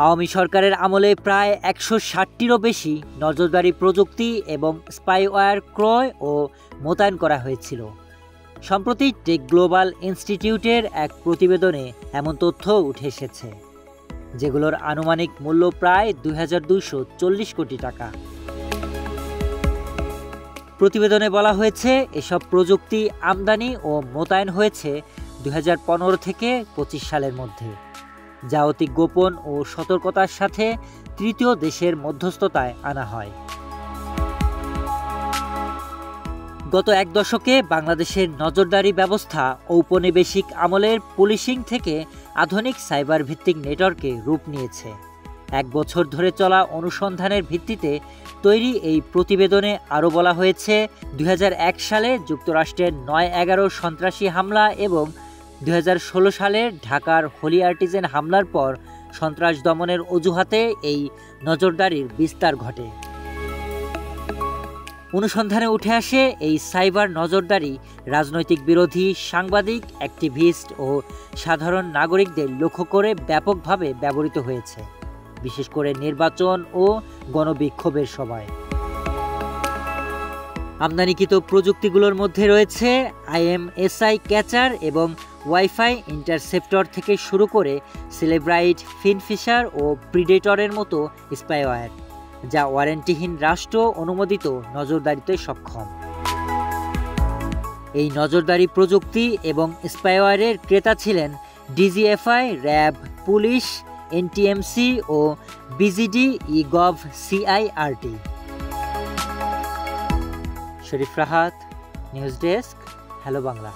আওয়ামী সরকারের আমলে প্রায় ১৬০টিরও বেশি নজরদারি প্রযুক্তি এবং স্পাইওয়্যার ক্রয় ও মোতায়েন করা হয়েছিল। সম্প্রতি টেক গ্লোবাল ইনস্টিটিউটের এক প্রতিবেদনে এমন তথ্য উঠে এসেছে, যেগুলোর আনুমানিক মূল্য প্রায় ২,২৪০ কোটি টাকা। প্রতিবেদনে বলা হয়েছে, এসব প্রযুক্তি আমদানি ও মোতায়েন হয়েছে ২০১৫ থেকে ২৫ সালের মধ্যে, যা অতি গোপন ও সতর্কতার সাথে তৃতীয় দেশের মধ্যস্থতায় আনা হয়। গত এক দশকে বাংলাদেশের নজরদারি ব্যবস্থা ঔপনিবেশিক আমলের পুলিশিং থেকে আধুনিক সাইবার ভিত্তিক নেটওয়ার্কে রূপ নিয়েছে। এক বছর ধরে চলা অনুসন্ধানের ভিত্তিতে তৈরি এই প্রতিবেদনে আরও বলা হয়েছে, ২০০১ সালে যুক্তরাষ্ট্রের ৯/১১ সন্ত্রাসী হামলা এবং ২০১৬ সালের ঢাকার হোলি আর্টিজেন হামলার পর সন্ত্রাস দমনের অজুহাতে এই নজরদারির বিস্তার ঘটে। অনুসন্ধানে উঠে আসে, এই সাইবার নজরদারি রাজনৈতিক বিরোধী, সাংবাদিক, অ্যাক্টিভিস্ট ও সাধারণ নাগরিকদের লক্ষ্য করে ব্যাপকভাবে ব্যবহৃত হয়েছে, বিশেষ করে নির্বাচন ও গণবিক্ষোভের সময়। আমদানিকৃত প্রযুক্তিগুলোর মধ্যে রয়েছে IMSI ক্যাচার এবং ওয়াইফাই ইন্টারসেপ্টর থেকে শুরু করে সেলেব্রাইট, ফিনফিশার ও প্রিডেটরের মতো স্পাইওয়্যার, যা ওয়ারেন্টিহীন রাষ্ট্র অনুমোদিত নজরদারিতে সক্ষম। এই নজরদারি প্রযুক্তি এবং স্পাইওয়্যারের ক্রেতা ছিলেন DGFI, র্যাব, পুলিশ, NTMC ও BGD, eGov, CIRT। Sharif Rahat, news desk, hello Bangla.